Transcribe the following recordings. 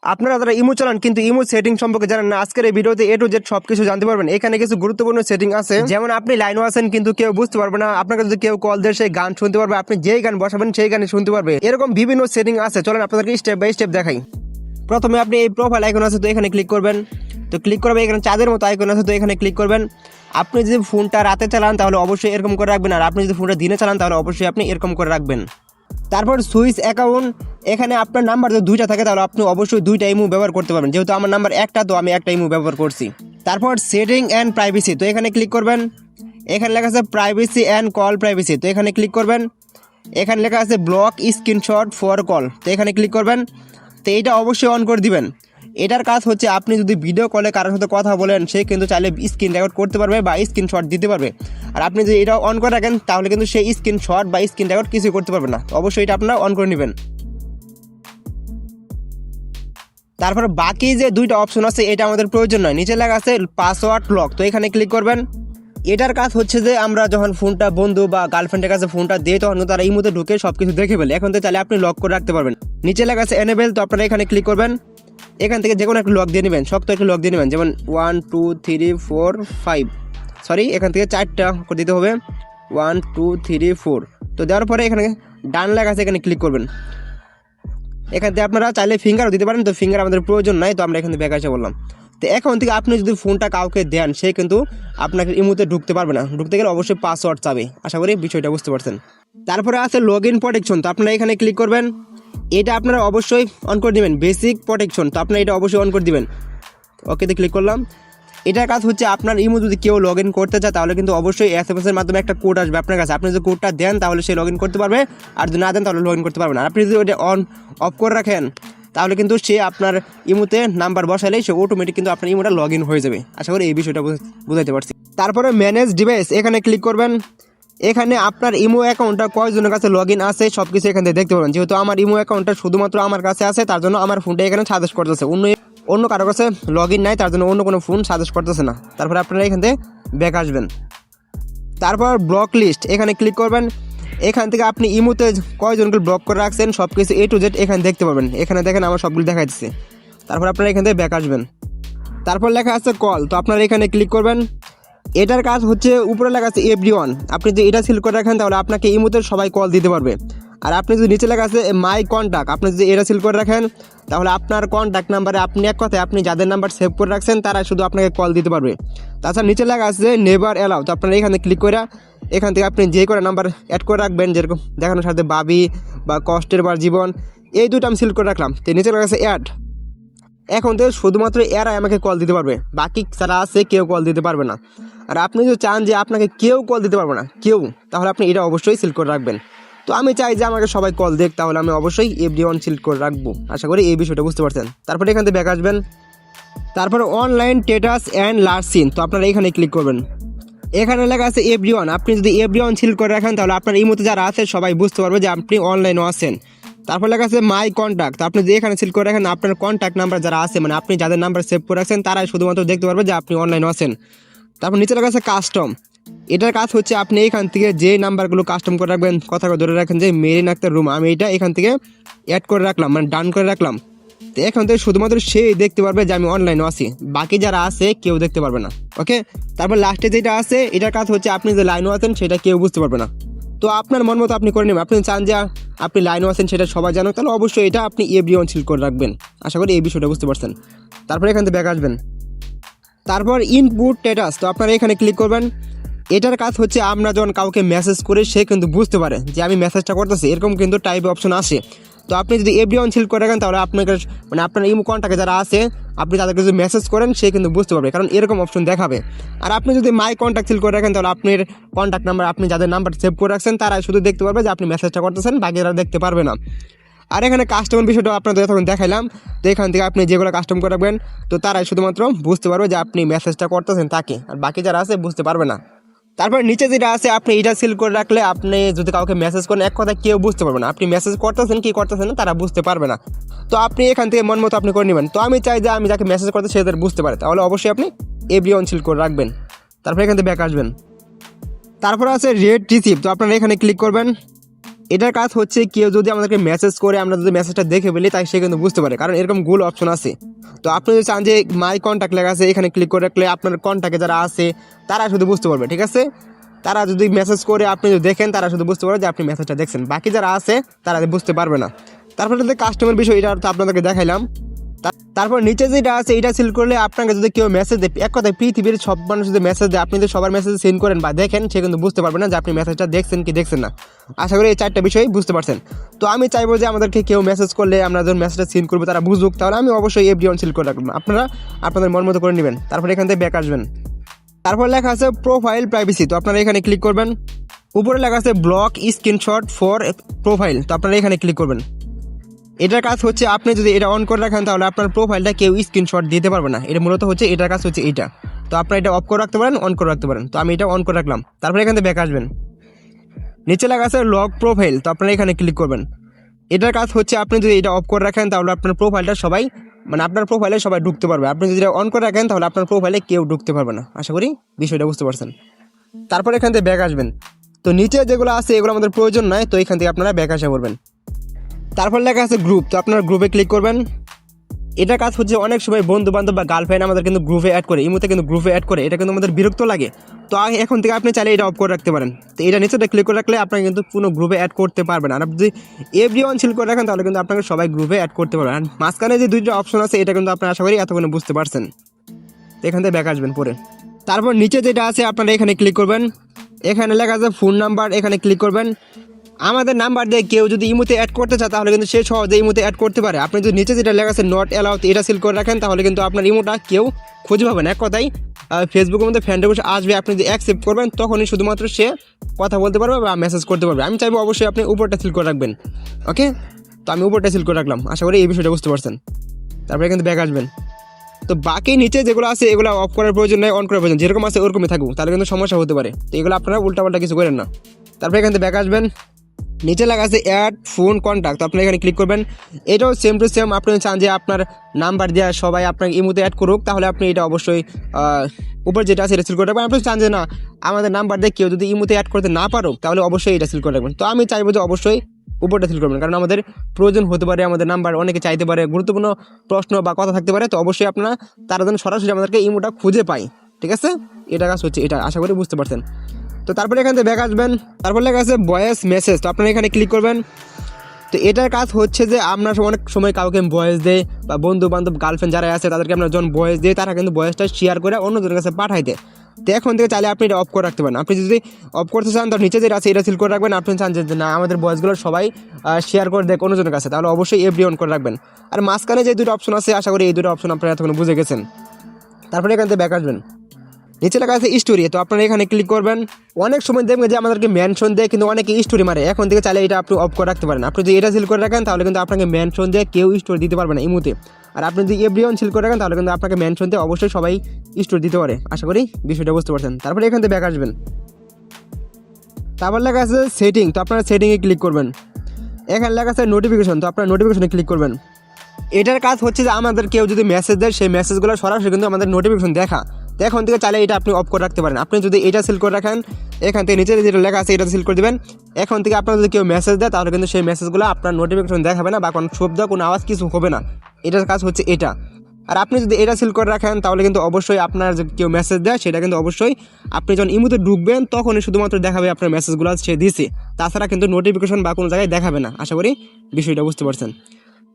আপনারা যারা ইমো চালান কিন্তু ইমো সেটিং সম্পর্কে জানেন না, আজকের এই ভিডিওতে A to Z সবকিছু জানতে পারবেন। এখানে কিছু গুরুত্বপূর্ণ সেটিং আছে, যেমন আপনি লাইনও আছেন কিন্তু কেউ বুঝতে পারবে না, আপনাকে যদি কেউ কল দেয় সেই গান শুনতে পারবে, আপনি যেই গান বসাবেন সেই গানে শুনতে পারবে। এরকম বিভিন্ন সেটিং আছে, চলেন আপনাদেরকে স্টেপ বাই স্টেপ দেখাই। প্রথমে আপনি এই প্রোফাইল আইকন আছে তো এখানে ক্লিক করবেন। তো ক্লিক করবে এখানে চাঁদের মতো আইকন আছে তো এখানে ক্লিক করবেন। আপনি যদি ফোনটা রাতে চালান তাহলে অবশ্যই এরকম করে রাখবেন, আর আপনি যদি ফোনটা দিনে চালান তাহলে অবশ্যই আপনি এরকম করে রাখবেন। তারপর সুইচ অ্যাকাউন্ট, এখানে আপনার নাম্বার যদি দুইটা থাকে তাহলে আপনি অবশ্যই দুইটা ইমো ব্যবহার করতে পারবেন, যেহেতু আমার নাম্বার একটা তো আমি একটা ইমো ব্যবহার করছি। তারপর সেটিং অ্যান্ড প্রাইভেসি, তো এখানে ক্লিক করবেন। এখানে লেখা আছে প্রাইভেসি অ্যান্ড কল প্রাইভেসি, তো এখানে ক্লিক করবেন। এখানে লেখা আছে ব্লক স্ক্রিনশট ফর কল, তো এখানে ক্লিক করবেন। তো এইটা অবশ্যই অন করে দিবেন। এটার কাজ হচ্ছে আপনি যদি ভিডিও কলে কারোর সাথে কথা বলেন সে কিন্তু চাইলে স্ক্রিন রেকর্ড করতে পারবে বা স্ক্রিনশট দিতে পারবে, আর আপনি যদি এটা অন করে রাখেন তাহলে কিন্তু সেই স্ক্রিনশট বা স্ক্রিন রেকর্ড কিছুই করতে পারবে না। অবশ্যই এটা আপনারা অন করে নেবেন। তারপর বাকি যে দুইটা অপশন আছে এটা আমাদের প্রয়োজন নয়, নিচে লেখা আছে পাসওয়ার্ড লক, তো এখানে ক্লিক করবেন। এটার কাজ হচ্ছে যে আমরা যখন ফোনটা বন্ধু বা গার্লফ্রেন্ডের কাছে ফোনটা দিয়ে তখন তারা এই মুহূর্তে ঢুকে সবকিছু দেখে ফেলে, এখন তো চাইলে আপনি লক করে রাখতে পারবেন। নিচে লেখা আছে এনেবেল, তো আপনারা এখানে ক্লিক করবেন। এখান থেকে যে কোনো একটা লক দিয়ে নেবেন, শক্ত একটা লক দিয়ে নেবেন, যেমন 1 2 3 4 5, সরি এখান থেকে 4টা করে দিতে হবে, 1 2 3 4। তো দেওয়ার পরে এখানে ডান লেখা আছে এখানে ক্লিক করবেন। এখান থেকে আপনারা চাইলে ফিঙ্গারও দিতে পারেন, তো ফিঙ্গার আমাদের প্রয়োজন নাই, তো আমরা এখানে ব্যাক আসে বললাম। তো এখন থেকে আপনি যদি ফোনটা কাউকে দেন সে কিন্তু আপনাকে ইমোতে ঢুকতে পারবে না, ঢুকতে গেলে অবশ্যই পাসওয়ার্ড চাবে। আশা করি বিষয়টা বুঝতে পারছেন। তারপরে আছে লগ ইন প্রোটেকশন, তো আপনারা এখানে ক্লিক করবেন। এটা আপনারা অবশ্যই অন করে দিবেন, বেসিক প্রোটেকশন, তো আপনারা এটা অবশ্যই অন করে দিবেন। ওকেতে ক্লিক করলাম। এটার কাজ হচ্ছে আপনার ইমো যদি কেউ লগ ইন করতে চায় তাহলে কিন্তু অবশ্যই SMS এর মাধ্যমে একটা কোড আসবে আপনার কাছে, আপনি যদি কোডটা দেন তাহলে সে লগ ইন করতে পারবে, আর যদি না দেন তাহলে লগ ইন করতে পারবে না। আর আপনি যদি ওটা অন অফ করে রাখেন তাহলে কিন্তু সে আপনার ইমোতে নাম্বার বসালেই সে অটোমেটিক কিন্তু আপনার ইমোটা লগ ইন হয়ে যাবে। আশা করি এই বিষয়টা বুঝাইতে পারছি। তারপরে ম্যানেজ ডিভাইস, এখানে ক্লিক করবেন। এখানে আপনার ইমো অ্যাকাউন্টটা কয়জনের কাছে লগ ইন আছে সব কিছু এখান থেকে দেখতে পাবেন, যেহেতু আমার ইমো অ্যাকাউন্টটা শুধুমাত্র আমার কাছে আছে তার জন্য আমার ফোনটা এখানে সাজেস্ট করতেছে, অন্য কারো কাছে লগ ইন নাই তার জন্য অন্য কোনো ফোন সাজেস্ট করতেছে না। তারপরে আপনারা এখান থেকে ব্যাক আসবেন। তারপর ব্লক লিস্ট, এখানে ক্লিক করবেন। এখান থেকে আপনি ইমোতে কয়জনকে ব্লক করে রাখছেন সব কিছু A to Z এখানে দেখতে পাবেন, এখানে দেখেন আমার সবগুলো দেখা দিচ্ছে। তারপর আপনারা এখান থেকে ব্যাক আসবেন। তারপর লেখা আছে কল, তো আপনারা এখানে ক্লিক করবেন। এটার কাজ হচ্ছে উপরে লেখা আছে এভরিওয়ান, আপনি যদি এটা সিলেক্ট করে রাখেন তাহলে আপনাকে ইমোতে সবাই কল দিতে পারবে। আর আপনি যদি নিচে লেখা আছে মাই কন্ট্যাক্ট, আপনি যদি এটা সিলেক্ট করে রাখেন তাহলে আপনার কন্ট্যাক্ট নাম্বারে আপনি এক কথায় আপনি যাদের নাম্বার সেভ করে রাখছেন তারা শুধু আপনাকে কল দিতে পারবে। তাছাড়া নিচে লেখা আছে নেভার অ্যালাউ, তো আপনারা এখানে ক্লিক করে এখান থেকে আপনি যে করে নাম্বার অ্যাড করে রাখবেন, যেরকম দেখানোর সাথে বাবি বা কষ্টের বার জীবন, এই দুটো আমি সিলেক্ট করে রাখলাম। তো নিচে লেখা আছে অ্যাড, এখন থেকে শুধুমাত্র এরাই আমাকে কল দিতে পারবে, বাকি যারা আছে কেউ কল দিতে পারবে না। আর আপনি যদি চান যে আপনাকে কেউ কল দিতে পারবে না কেউ, তাহলে আপনি এটা অবশ্যই সিলেক্ট করে রাখবেন। তো আমি চাই যে আমাকে সবাই কল দেখ, তাহলে আমি অবশ্যই এভরিওয়ান সিলেক্ট করে রাখবো। আশা করি এই বিষয়টা বুঝতে পারছেন। তারপরে এখান থেকে ব্যাক আসবেন। তারপরে online status and last seen, তো আপনারা এখানে ক্লিক করবেন। এখানে লেখা আছে এভরিওয়ান, আপনি যদি এভরিওয়ান সিলেক্ট করে রাখেন তাহলে আপনার এই মতো যারা আছে সবাই বুঝতে পারবে যে আপনি অনলাইনও আছেন। তারপর লেখা আছে মাই কন্ট্যাক্ট, আপনি যদি এখানে সিলেক্ট করে রাখেন আপনার কন্ট্যাক্ট নাম্বার যারা আছে মানে আপনি যাদের নাম্বার সেভ করে রাখছেন তারাই শুধুমাত্র দেখতে পারবে যে আপনি অনলাইনও আছেন। তারপর নিচে লেখা আছে কাস্টম, এটার কাজ হচ্ছে আপনি এখান থেকে যে নাম্বারগুলো কাস্টম করে রাখবেন, কথা ধরে রাখেন যে মেরিন আক্তার রুমা, আমি এটা এখান থেকে অ্যাড করে রাখলাম মানে ডান করে রাখলাম। তো এখান থেকে শুধুমাত্র সেই দেখতে পারবে যে আমি অনলাইনে আছি, বাকি যারা আছে কেউ দেখতে পারবে না। ওকে, তারপর লাস্টে যেটা আছে এটার কাজ হচ্ছে আপনি যে লাইনও আছেন সেটা কেউ বুঝতে পারবে না। তো আপনার মন মতো আপনি করে নেবেন, আপনি চান যে আপনি লাইনও আছেন সেটা সবাই জানো তাহলে অবশ্যই এটা আপনি এভরিওয়ান সিলেক্ট করে রাখবেন। আশা করি এই বিষয়টা বুঝতে পারছেন। তারপরে এখান থেকে ব্যাক আসবেন। তারপর ইনপুট স্ট্যাটাস, তো আপনারা এখানে ক্লিক করবেন। এটার কাজ হচ্ছে আমরা যখন কাউকে মেসেজ করি সে কিন্তু বুঝতে পারে যে আমি মেসেজটা করতেছি, এরকম কিন্তু টাইপ অপশন আসে। তো আপনি যদি এভরিওয়ান সিলেক্ট করে রাখেন তাহলে আপনাকে মানে আপনার ইমো কন্ট্যাক্টে যারা আছে আপনি তাদেরকে যদি মেসেজ করেন সে কিন্তু বুঝতে পারবে, কারণ এরকম অপশন দেখাবে। আর আপনি যদি মাই কন্ট্যাক্ট সিলেক্ট করে রাখেন তাহলে আপনার কন্ট্যাক্ট নাম্বার আপনি যাদের নাম্বার সেভ করে রাখছেন তারাই শুধু দেখতে পারবে যে আপনি মেসেজটা করতেছেন, বাকিরা দেখতে পারবে না। আর এখানে কাস্টমার বিষয়টা আপনাদের তখন দেখাইলাম, তো এখান থেকে আপনি যেগুলো কাস্টম করে রাখবেন তো তারাই শুধুমাত্র বুঝতে পারবে যে আপনি মেসেজটা করতেছেন তাকে, আর বাকি যারা আছে বুঝতে পারবে না। তারপর নিচে যেটা আছে আপনি এটা সিলেক্ট করে রাখলে আপনি যদি কাউকে মেসেজ করেন এক কথা কেউ বুঝতে পারবে না, আপনি মেসেজ করতেছেন কি করতেছেন না তারা বুঝতে পারবে না। তো আপনি এখান থেকে মন মতো আপনি করে নেবেন। তো আমি চাই যে আমি যাকে মেসেজ করতে সে বুঝতে পারে, তাহলে অবশ্যই আপনি এভরিওয়ান সিলেক্ট করে রাখবেন। তারপর এখান থেকে ব্যাক আসবেন। তারপর আছে রেড রিসিভ, তো আপনারা এখানে ক্লিক করবেন। এটার কাজ হচ্ছে কেউ যদি আমাদেরকে মেসেজ করে আমরা যদি মেসেজটা দেখে ফেলি তাই সে কিন্তু বুঝতে পারে, কারণ এরকম গুলো অপশন আছে। তো আপনি যদি চান যে মাই কন্ট্যাক্ট লেখা আছে এখানে ক্লিক করে রাখলে আপনার কন্ট্যাক্টে যারা আছে তারা শুধু বুঝতে পারবে, ঠিক আছে। তারা যদি মেসেজ করে আপনি যদি দেখেন তারা শুধু বুঝতে পারবে যে আপনি মেসেজটা দেখছেন, বাকি যারা আছে তারা বুঝতে পারবে না। তারপরে যদি কাস্টমার বিষয় এটা তো আপনাদেরকে দেখাইলাম। তারপর নিচে যেটা আছে এটা সিলেক্ট করলে আপনাকে যদি কেউ মেসেজ দেয়, এক কথায় পৃথিবীর সব মানুষ যদি মেসেজ দেয় আপনি যদি সবার মেসেজ সেন্ড করেন বা দেখেন সে কিন্তু বুঝতে পারবে না যে আপনি মেসেজটা দেখছেন কি দেখছেন না। আশা করি এই 4টা বিষয় বুঝতে পারছেন। তো আমি চাইবো যে আমাদেরকে কেউ মেসেজ করলে আমরা যখন মেসেজটা সেন্ড করবো তারা বুঝুক, তাহলে আমি অবশ্যই এভরি অন সিলেক্ট করে রাখলাম। আপনারা আপনাদের মন মতো করে নেবেন। তারপর এখান থেকে ব্যাক আসবেন। তারপর লেখা আছে প্রোফাইল প্রাইভেসি, তো আপনারা এখানে ক্লিক করবেন। উপরে লেখা আছে ব্লক স্ক্রিনশট ফর প্রোফাইল, তো আপনারা এখানে ক্লিক করবেন। এটার কাজ হচ্ছে আপনি যদি এটা অন করে রাখেন তাহলে আপনার প্রোফাইলটা কেউ স্ক্রিনশট দিতে পারবে না। এটা মূলত হচ্ছে এটার কাজ হচ্ছে এইটা। তো আপনারা এটা অফ করে রাখতে পারেন, অন করে রাখতে পারেন। তো আমি এটা অন করে রাখলাম। তারপরে এখান থেকে ব্যাক আসবেন। নিচে লেখা আছে লক প্রোফাইল, তো আপনারা এখানে ক্লিক করবেন। এটার কাজ হচ্ছে আপনি যদি এটা অফ করে রাখেন তাহলে আপনার প্রোফাইলটা সবাই মানে আপনার প্রোফাইলে সবাই ঢুকতে পারবে। আপনি যদি এটা অন করে রাখেন তাহলে আপনার প্রোফাইলে কেউ ঢুকতে পারবে না। আশা করি বিষয়টা বুঝতে পারছেন। তারপর এখান থেকে ব্যাক আসবেন। তো নিচে যেগুলো আছে এগুলো আমাদের প্রয়োজন নয়, তো এখান থেকে আপনারা ব্যাক আসা করবেন। তারপর লেখা আছে গ্রুপ, তো আপনারা গ্রুপে ক্লিক করবেন। এটা কাজ হচ্ছে অনেক সময় বন্ধু বান্ধব বা গার্লফ্রেন্ড আমাদের কিন্তু গ্রুপে অ্যাড করে, ইমোতে কিন্তু গ্রুপে অ্যাড করে, এটা কিন্তু আমাদের বিরক্ত লাগে। তো এখন থেকে আপনি চাইলে এটা অফ করে রাখতে পারেন। তো এটা নিচেটা ক্লিক করে রাখলে আপনাকে কিন্তু কোনো গ্রুপে অ্যাড করতে পারবেন। আর আপনি যদি এভরি ওয়ান সিলেক্ট করে রাখেন তাহলে কিন্তু আপনাকে সবাই গ্রুপে অ্যাড করতে পারবেন। আর মাঝখানে যে 2টা অপশন আছে এটা কিন্তু আপনারা আশা করি এতক্ষণে বুঝতে পারছেন। তো এখান থেকে ব্যাক আসবেন পরে। তারপর নিচে যেটা আছে আপনারা এখানে ক্লিক করবেন। এখানে লেখা আছে ফোন নাম্বার, এখানে ক্লিক করবেন। আমাদের নাম্বার দিয়ে কেউ যদি ইমোতে অ্যাড করতে চায় তাহলে কিন্তু সে সহজে ইমোতে অ্যাড করতে পারে। আপনি যদি নিচে যেটা লেখা আছে নট অ্যালাউড এটা সিলেক্ট করে রাখেন তাহলে কিন্তু আপনার ইমোটা কেউ খুঁজে পাবেন। এক কথায় ফেসবুকের মধ্যে ফ্রেন্ড রিকোয়েস্ট আসবে, আপনি যদি অ্যাকসেপ্ট করবেন তখনই শুধুমাত্র সে কথা বলতে পারবে বা মেসেজ করতে পারবে। আমি চাইবো অবশ্যই আপনি উপরটা সিলেক্ট করে রাখবেন। ওকে, তো আমি উপরটা সিলেক্ট করে রাখলাম। আশা করি এই বিষয়টা বুঝতে পারছেন। তারপরে কিন্তু ব্যাক আসবেন। তো বাকি নিচে যেগুলো আছে এগুলো অফ করার প্রয়োজন নেই, অন করার প্রয়োজন, যেরকম আছে ওরকমই থাকুক, তাহলে কিন্তু সমস্যা হতে পারে। তো এগুলো আপনারা উল্টাপাল্টা কিছু করেন না। তারপরে এখান থেকে ব্যাক আসবেন। নিচে লেখা আছে অ্যাড ফোন কন্ট্যাক্ট, তো আপনি এখানে ক্লিক করবেন। এটাও সেম টু সেম, আপনি চান যে আপনার নাম্বার দেওয়া সবাই আপনাকে ইমোতে অ্যাড করুক তাহলে আপনি এটা অবশ্যই উপর যেটা আছে এটা সিলেক্ট করে রাখবেন। আপনি চান যে না আমাদের নাম্বার দিয়ে কেউ যদি ইমোতে অ্যাড করতে না পারুক তাহলে অবশ্যই এটা সিলেক্ট করে রাখবেন। তো আমি চাইবো যে অবশ্যই উপরটা সিলেক্ট করবেন, কারণ আমাদের প্রয়োজন হতে পারে, আমাদের নাম্বার অনেকে চাইতে পারে, গুরুত্বপূর্ণ প্রশ্ন বা কথা থাকতে পারে। তো অবশ্যই আপনারা তারা যেন সরাসরি আমাদেরকে ইমোটা খুঁজে পায়, ঠিক আছে। এটা কাজ হচ্ছে এটা, আশা করি বুঝতে পারছেন। তো তারপরে এখান থেকে ব্যাক আসবেন। তারপর লেখা আছে ভয়েস মেসেজ, তো আপনারা এখানে ক্লিক করবেন। তো এটার কাজ হচ্ছে যে আমরা অনেক সময় কাউকে ভয়েস দেয় বা বন্ধু বান্ধব গার্লফ্রেন্ড যারা আছে তাদেরকে আমরা যখন ভয়েস দিই তারা কিন্তু ভয়েসটা শেয়ার করে অন্যজনের কাছে পাঠাই দেয়। তো এখন থেকে চাইলে আপনি এটা অফ করে রাখতে পারেন। আপনি যদি অফ করতে চান তো নিচে যেটা আছে এটা সিল করে রাখবেন। আপনি চান যে না আমাদের ভয়েসগুলো সবাই শেয়ার করে দেয় অন্যজনের কাছে, তাহলে অবশ্যই এভরি অন করে রাখবেন। আর মাঝখানে যে 2টা অপশন আছে আশা করি এই 2টা অপশন আপনারা এতক্ষণ বুঝে গেছেন। তারপরে এখান থেকে ব্যাক আসবেন। নিচে লেখা আছে স্টোরি, তো আপনারা এখানে ক্লিক করবেন। অনেক সময় দেখবেন যে আমাদেরকে মেনশন দেয় কিন্তু অনেকে স্টোরি মারে, এখন থেকে চাইলে এটা আপনি অফ করে রাখতে পারেন। আপনি যদি এটা সিল করে রাখেন তাহলে কিন্তু আপনাকে মেনশন দিয়ে কেউ স্টোরি দিতে পারবে না ইমোতে। আর আপনি যদি এভরিওয়ান সিল করে রাখেন তাহলে কিন্তু আপনাকে মেনশন দিয়ে অবশ্যই সবাই স্টোরি দিতে পারে। আশা করি বিষয়টা বুঝতে পারছেন। তারপরে এখান থেকে ব্যাক আসবেন। তারপর লেখা আছে সেটিং, তো আপনারা সেটিংয়ে ক্লিক করবেন। এখানে লেখা আছে নোটিফিকেশন, তো আপনারা নোটিফিকেশনে ক্লিক করবেন। এটার কাজ হচ্ছে যে আমাদের কেউ যদি মেসেজ দেয় সেই মেসেজগুলো সরাসরি কিন্তু আমাদের নোটিফিকেশন দেখা। তো এখন থেকে চাইলে এটা আপনি অফ করে রাখতে পারেন। আপনি যদি এটা সিল করে রাখেন এখান থেকে নিচে যেটা লেখা আছে এটা সিল করে দেবেন। এখন থেকে আপনার যদি কেউ মেসেজ দেয় তাহলে কিন্তু সেই মেসেজগুলো আপনার নোটিফিকেশন দেখাবে না বা কোনো শব্দ কোনো আওয়াজ কিছু হবে না। এটার কাজ হচ্ছে এটা। আর আপনি যদি এটা সিল করে রাখেন তাহলে কিন্তু অবশ্যই আপনার যে কেউ মেসেজ দেয় সেটা কিন্তু অবশ্যই আপনি যখন ইমোতে ঢুকবেন তখনই শুধুমাত্র দেখাবে আপনার মেসেজগুলো সে দিছে, তাছাড়া কিন্তু নোটিফিকেশন বা কোনো জায়গায় দেখাবে না। আশা করি বিষয়টা বুঝতে পারছেন।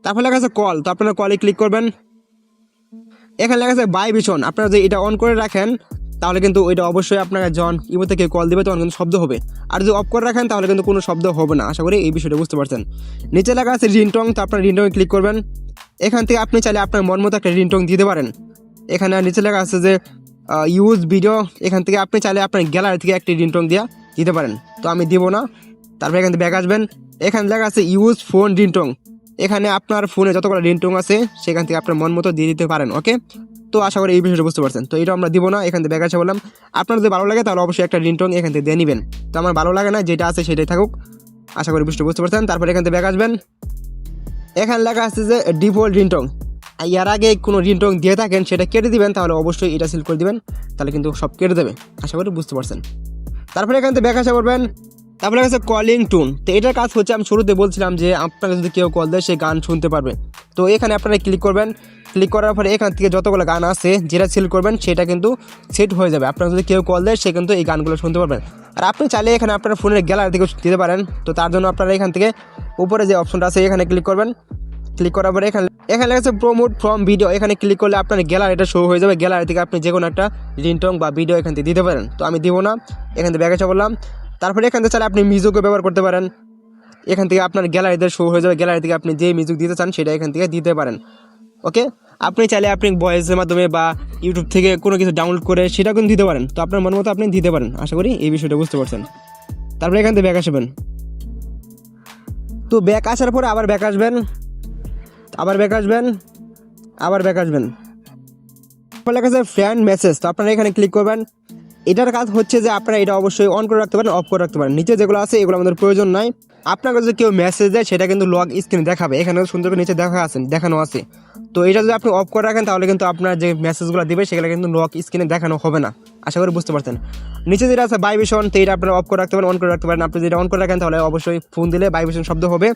তারপর লেখা আছে কল, তো আপনারা কলে ক্লিক করবেন। এখানে লেখা আছে বাই ভিশন, আপনারা যদি এটা অন করে রাখেন তাহলে কিন্তু ওইটা অবশ্যই আপনাকে যখন ইমো থেকে কল দিবে তখন কিন্তু শব্দ হবে। আর যদি অফ করে রাখেন তাহলে কিন্তু কোনো শব্দ হবে না। আশা করি এই বিষয়টা বুঝতে পারছেন। নিচে লেখা আছে রিংটং, তো আপনার রিংটংয়ে ক্লিক করবেন। এখান থেকে আপনি চাইলে আপনার মন মতো একটা রিংটং দিতে পারেন। এখানে নিচে লেখা আছে যে ইউজ ভিডিও, এখান থেকে আপনি চাইলে আপনার গ্যালারি থেকে একটি রিংটং দিয়ে দিতে পারেন। তো আমি দিব না। তারপরে এখান থেকে ব্যাক আসবেন। এখানে লেখা আছে ইউজ ফোন রিংটং, এখানে আপনার ফোনে যতগুলো রিংটং আছে সেখান থেকে আপনার মন মতো দিয়ে দিতে পারেন। ওকে, তো আশা করি এই বিষয়টা বুঝতে পারছেন। তো এটা আমরা দিব না, এখান থেকে ব্যাক আসে বললাম। আপনার যদি ভালো লাগে তাহলে অবশ্যই একটা রিংটং এখান থেকে দিয়ে নেবেন। তো আমার ভালো লাগে না, যেটা আছে সেটাই থাকুক। আশা করি বিষয়টা বুঝতে পারছেন। তারপরে এখান থেকে ব্যাক আসবেন। এখানে লেখা আছে যে ডিফল্ট রিংটং, এর আগে কোনো রিংটং দিয়ে থাকেন সেটা কেটে দিবেন, তাহলে অবশ্যই এটা সিল করে দিবেন, তাহলে কিন্তু সব কেটে দেবে। আশা করি বুঝতে পারছেন। তারপরে এখান থেকে ব্যাক আসা করবেন। তারপরে আছে কলিং টোন। তো এটার কাজ হচ্ছে আমি শুরুতে বলছিলাম যে আপনাকে যদি কেউ কল দেয় সে গান শুনতে পারবে। তো এখানে আপনারা ক্লিক করবেন, ক্লিক করার পরে এখান থেকে যতগুলো গান আছে যেটা সিলেক্ট করবেন সেটা কিন্তু সেট হয়ে যাবে। আপনার যদি কেউ কল দেয় সে কিন্তু এই গানগুলো শুনতে পারবেন। আর আপনি চাইলে এখানে আপনার ফোনের গ্যালারি থেকে দিতে পারেন। তো তার জন্য আপনারা এখান থেকে উপরে যে অপশনটা আছে এখানে ক্লিক করবেন, ক্লিক করার পরে এখানে লেখা আছে প্রমোট ফ্রম ভিডিও। এখানে ক্লিক করলে আপনার গ্যালারিটা শো হয়ে যাবে। গ্যালারি থেকে আপনি যে কোনো একটা রিংটোন বা ভিডিও এখান থেকে দিতে পারেন। তো আমি দিব না, এখান থেকে ব্যাকে বললাম। তারপরে এখান থেকে চাইলে আপনি মিউজিকও ব্যবহার করতে পারেন। এখান থেকে আপনার গ্যালারিতে শো হয়ে যাবে। গ্যালারি থেকে আপনি যে মিউজিক দিতে চান সেটা এখান থেকে দিতে পারেন। ওকে, আপনি চাইলে আপনি ভয়েসের মাধ্যমে বা ইউটিউব থেকে কোনো কিছু ডাউনলোড করে সেটা কিন্তু দিতে পারেন। তো আপনার মন মতো আপনি দিতে পারেন। আশা করি এই বিষয়টা বুঝতে পারছেন। তারপরে এখান থেকে ব্যাক আসবেন। তো ব্যাক আসার পরে আবার ব্যাক আসবেন, আবার ব্যাক আসবেন, আবার ব্যাক আসবেন। লেখা আছে ফ্রেন্ড মেসেজ। তো আপনারা এখানে ক্লিক করবেন। এটার কাজ হচ্ছে যে আপনারা এটা অবশ্যই অন করে রাখতে পারেন, অফ করে রাখতে পারেন। নিচে যেগুলো আছে এগুলো আমাদের প্রয়োজন নাই। আপনাকে যদি কেউ মেসেজ দেয় সেটা কিন্তু লগ স্ক্রিনে দেখাবে। এখানে সুন্দর করে নিচে দেখানো আছে। তো এটা যদি আপনি অফ করে রাখেন তাহলে কিন্তু আপনার যে মেসেজগুলো দিবে সেগুলো কিন্তু লগ স্ক্রিনে দেখানো হবে না। আশা করি বুঝতে পারছেন। নিচে যেটা আছে ভাইব্রেশন, তো এটা আপনারা অফ করে রাখতে পারেন, অন করে রাখতে পারেন। আপনি যেটা অন করে রাখেন তাহলে অবশ্যই ফোন দিলে ভাইব্রেশন শব্দ হবে।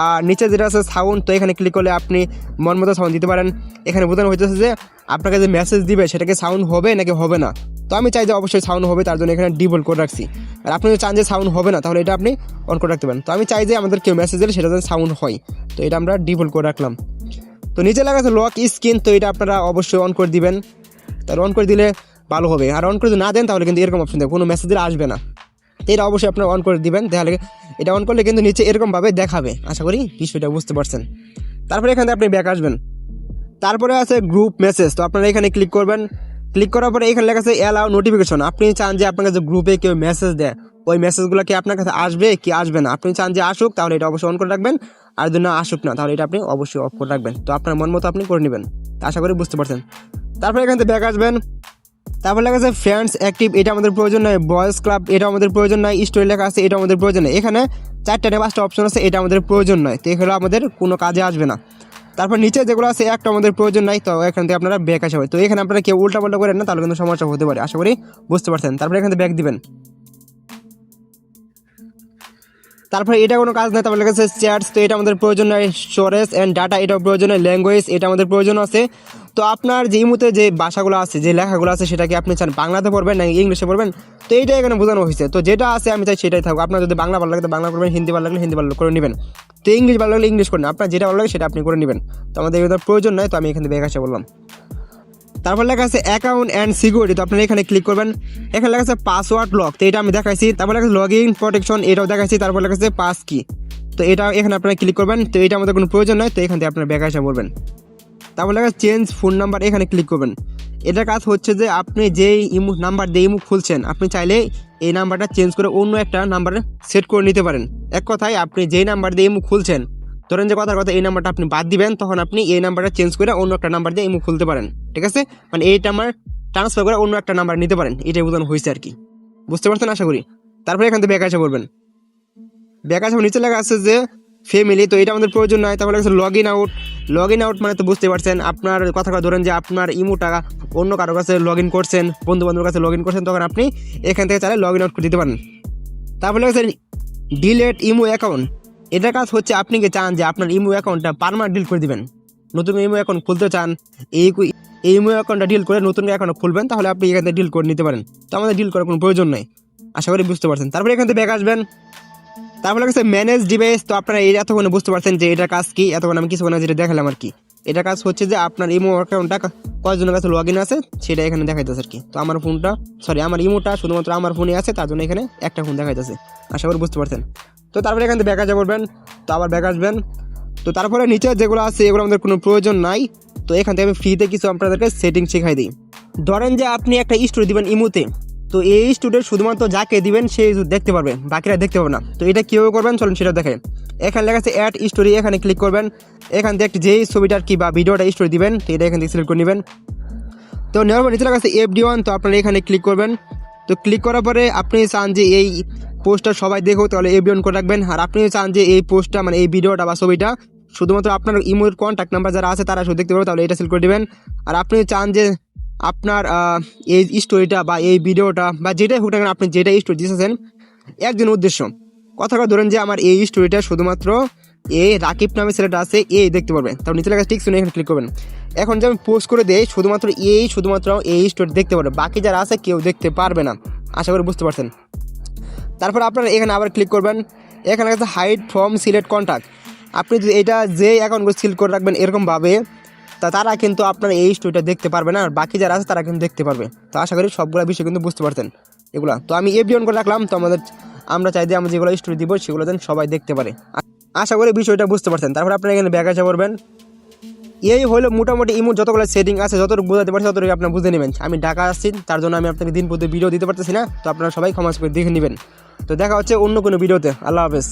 আর নিচে যেটা আছে সাউন্ড, তো এখানে ক্লিক করলে আপনি মন মতো সাউন্ড দিতে পারেন। এখানে বোঝানো হইতেছে যে আপনাকে যে মেসেজ দিবে সেটাকে সাউন্ড হবে নাকি হবে না। তো আমি চাই যে অবশ্যই সাউন্ড হবে, তার জন্য এখানে ডিবল করে রাখছি। আর আপনি যদি চান যে সাউন্ড হবে না তাহলে এটা আপনি অন করে রাখতে পারেন। তো আমি চাই যে আমাদের কেউ মেসেজ দিলে সেটা যেন সাউন্ড হয়। তো এটা আমরা ডিবল করে রাখলাম। তো নিচে লেখা আছে লক স্ক্রিন, তো এটা আপনারা অবশ্যই অন করে দিবেন। তার অন করে দিলে ভালো হবে। আর অন করে যদি না দেন তাহলে কিন্তু এরকম অপশন দেবে, কোনো মেসেজ দিলে আসবে না। তো এটা অবশ্যই আপনারা অন করে দিবেন। তাহলে এটা অন করলে কিন্তু নিচে এরকমভাবে দেখাবে। আশা করি বিষয়টা বুঝতে পারছেন। তারপরে এখানে আপনি ব্যাক আসবেন। তারপরে আছে গ্রুপ মেসেজ। তো আপনারা এখানে ক্লিক করবেন। ক্লিক করার পরে এখানে লেখা আছে অ্যালাউ নোটিফিকেশন। আপনি চান যে আপনার কাছে গ্রুপে কেউ মেসেজ দেয়, ওই মেসেজগুলো কি আপনার কাছে আসবে কি আসবে না। আপনি চান যে আসুক তাহলে এটা অবশ্যই অন করে রাখবেন। আর যদি না আসুক না তাহলে এটা আপনি অবশ্যই অফ করে রাখবেন। তো আপনার মন মতো আপনি করে নেবেন। আশা করি বুঝতে পারছেন। তারপরে এখান থেকে ব্যাক আসবেন। তারপর লেখা আছে ফ্রেন্ডস অ্যাক্টিভ, এটা আমাদের প্রয়োজন নয়। বয়েজ ক্লাব, এটা আমাদের প্রয়োজন নয়। স্টোরি লেখা আছে, এটা আমাদের প্রয়োজন নয়। এখানে 4টা না 5টা অপশন আছে, এটা আমাদের প্রয়োজন নয়। তো এগুলো আমাদের কোনো কাজে আসবে না। তারপর নিচে যেগুলো আছে একটা আমাদের প্রয়োজন নাই। তো এখান থেকে আপনারা ব্যাক আসবে। তো এখানে আপনারা কেউ উল্টাপাল্টা করেন না, তাহলে কিন্তু সমস্যা হতে পারে। আশা করি বুঝতে পারছেন। তারপরে এখান থেকে ব্যাক দিবেন। তারপরে এটা কোনো কাজ নেই। তারপরে লেখা আছে চ্যাটস, তো এটা আমাদের প্রয়োজন নয়। স্টোরেজ অ্যান্ড ডাটা, এটাও প্রয়োজন নয়। ল্যাঙ্গুয়েজ, এটা আমাদের প্রয়োজন আছে। তো আপনার যে মুহূর্তে যে ভাষাগুলো আছে, যে লেখাগুলো আছে, সেটাকে আপনি চান বাংলাতে পড়বেন না ইংলিশে পড়বেন, তো এইটাই এখানে বোঝানো হয়েছে। তো যেটা আছে আমি চাই সেটাই থাকুক। আপনার যদি বাংলা ভালো লাগে তো বাংলা করবেন, হিন্দি ভালো লাগলে হিন্দি ভালো করে নেবেন। তো ইংলিশ ভালো লাগলে ইংলিশ করেন, আপনার যেটা ভালো লাগে সেটা আপনি করে নেবেন। তো আমাদের এটার প্রয়োজন নয়। তো আমি এখানে ব্যাক আসে বললাম। তারপর লেখা আছে অ্যাকাউন্ট অ্যান্ড সিকিউরিটি, তো আপনারা এখানে ক্লিক করবেন। এখানে লেখা আছে পাসওয়ার্ড লক, তো এটা আমি দেখাইছি। তারপর লেখা আছে লগ ইন প্রোটেকশন, এটাও দেখাইছি। তারপর লেখা আছে পাস কি, তো এটা এখানে আপনারা ক্লিক করবেন। তো এটা আমাদের কোনো প্রয়োজন নয়। তো এখান থেকে আপনারা ব্যাক আসা বলবেন। তারপর লেখা চেঞ্জ ফোন নাম্বার, এখানে ক্লিক করবেন। এটার কাজ হচ্ছে যে আপনি যেই ইমো নাম্বার দিয়ে ইমো খুলছেন, আপনি চাইলে এই নাম্বারটা চেঞ্জ করে অন্য একটা নাম্বারে সেট করে নিতে পারেন। এক কথায় আপনি যেই নাম্বার দিয়ে ইমো খুলছেন, ধরেন যে কথার কথা এই নাম্বারটা আপনি বাদ দিবেন, তখন আপনি এই নাম্বারটা চেঞ্জ করে অন্য একটা নাম্বার দিয়ে ইমো খুলতে পারেন। ঠিক আছে, মানে এই নাম্বার ট্রান্সফার করে অন্য একটা নাম্বার নিতে পারেন। এটাই বোঝানো হয়েছে আর কি। বুঝতে পারছেন আশা করি। তারপরে এখান থেকে ব্যাক আসা করবেন। ব্যাক আসা নিচে লেখা আছে যে ফ্যামিলি, তো এটা আমাদের প্রয়োজন নয়। তারপরে লেখা আছে log in out. Log in out মানে তো বুঝতে পারছেন, আপনার কথাটা ধরেন যে আপনার ইমোটা অন্য কারো কাছে লগ ইন করছেন, বন্ধু বান্ধবের কাছে লগ ইন করছেন, তখন আপনি এখান থেকে চাইলে লগ ইন আউট করে দিতে পারেন। তারপরে লেখা আছে ডিলেট ইমো অ্যাকাউন্ট। এটার কাজ হচ্ছে আপনি কি চান যে আপনার ইমো অ্যাকাউন্টটা পার্মানেন্ট ডিল করে দিবেন, নতুন ইমো অ্যাকাউন্ট খুলতে চান, এই ইমো অ্যাকাউন্টটা ডিল করে নতুন অ্যাকাউন্ট খুলবেন, তাহলে আপনি এখান থেকে ডিল করে নিতে পারেন। তো আমাদের ডিল করার কোনো প্রয়োজন নেই। আশা করি বুঝতে পারছেন। তারপরে এখান থেকে ব্যাক আসবেন। তারপরে কাছে ম্যানেজ ডিভাইস, তো আপনারা এই এতক্ষণে বুঝতে পারছেন যে এটার কাজ কি। এতক্ষণ আমি কিছুক্ষণ যেটা দেখালাম আর কি, এটার কাজ হচ্ছে যে আপনার ইমো অ্যাকাউন্টটা কয়জনের কাছে লগ ইন আছে সেটা এখানে দেখাইতেছে আর কি। তো আমার ফোনটা আমার ইমোটা শুধুমাত্র আমার ফোনে আছে, তার জন্য এখানে একটা ফোন দেখাইতেছে। আশা করি বুঝতে পারছেন। তো তারপরে এখান থেকে ব্যাক আসা করবেন। তো আবার ব্যাক আসবেন। তো তারপরে নিচে যেগুলো আছে এগুলো আমাদের কোনো প্রয়োজন নাই। তো এখান থেকে আমি ফ্রিতে কিছু আপনাদেরকে সেটিং শেখাই দিই। ধরেন যে আপনি একটা স্টোরি দিবেন ইমোতে, তো এই স্টুডেন্ট শুধুমাত্র যাকে দিবেন সেই দেখতে পারবে, বাকিরা দেখতে পাবে না। তো এটা কীভাবে করবেন চলুন সেটা দেখেন। এখানে লেখা আছে অ্যাড স্টোরি, এখানে ক্লিক করবেন। এখান থেকে যেই ছবিটার কি বা ভিডিওটা স্টোরি দিবেন, তো এটা এখান থেকে সিলেক্ট করে নেবেন। তো নেওয়ার পর নিচে লেখা আছে FD1, তো আপনারা এখানে ক্লিক করবেন। তো ক্লিক করার পরে আপনি চান যে এই পোস্টটা সবাই দেখো, তাহলে FD1 করে রাখবেন। আর আপনি চান যে এই পোস্টটা মানে এই ভিডিওটা বা ছবিটা শুধুমাত্র আপনার ইমোর কন্ট্যাক্ট নাম্বার যারা আছে তারা শুধু দেখতে পারবে, তাহলে এটা সিলেক্ট করে দেবেন। আর আপনি চান যে আপনার এই স্টোরিটা বা এই ভিডিওটা বা যেটাই হোক না কেন আপনি যেটা স্টোরি দিয়েছেন একজন উদ্দেশ্য। কথাটা ধরেন যে আমার এই স্টোরিটা শুধুমাত্র এই রাকিব নামে ছেলেটা আছে এই দেখতে পারবে, তারপর নিচে লেখা টিক শুনে এখানে ক্লিক করবেন। এখন যে আমি পোস্ট করে দেই শুধুমাত্র এই স্টোরি দেখতে পারবে, বাকি যারা আছে কেউ দেখতে পারবে না। আশা করি বুঝতে পারছেন। তারপর আপনারা এখানে আবার ক্লিক করবেন, এখানে আছে হাইড ফ্রম সিলেক্ট কন্ট্যাক্ট। আপনি যদি এটা যে অ্যাকাউন্টগুলো সিলেক্ট করে রাখবেন এরকমভাবে, তারা কিন্তু আপনার এই স্টোরিটা দেখতে পারবে না, আর বাকি যারা আছে তারা কিন্তু দেখতে পারবে। তো আশা করি সবগুলো বিষয় কিন্তু বুঝতে পারছেন এগুলা। তো আমি এফডি অন করে রাখলাম, তো আমরা চাই যে আমরা যেগুলো স্টোরি দিব সেগুলো যেন সবাই দেখতে পারে। আশা করি বিষয়টা বুঝতে পারছেন। তারপর আপনারা এখানে ব্যাক আসা করবেন। এই হলো মোটামুটি ইমো যতগুলো সেটিং আছে, যতটুকু বোঝাতে পারছি ততটুকু আপনার বুঝে নেবেন। আমি ঢাকা আসছি, তার জন্য আমি আপনাকে দিন প্রতি ভিডিও দিতে পারতেছি না, তো আপনারা সবাই ক্ষমা করে দেখে নেবেন। তো দেখা হচ্ছে অন্য কোনো ভিডিওতে। আল্লাহ হাফেজ।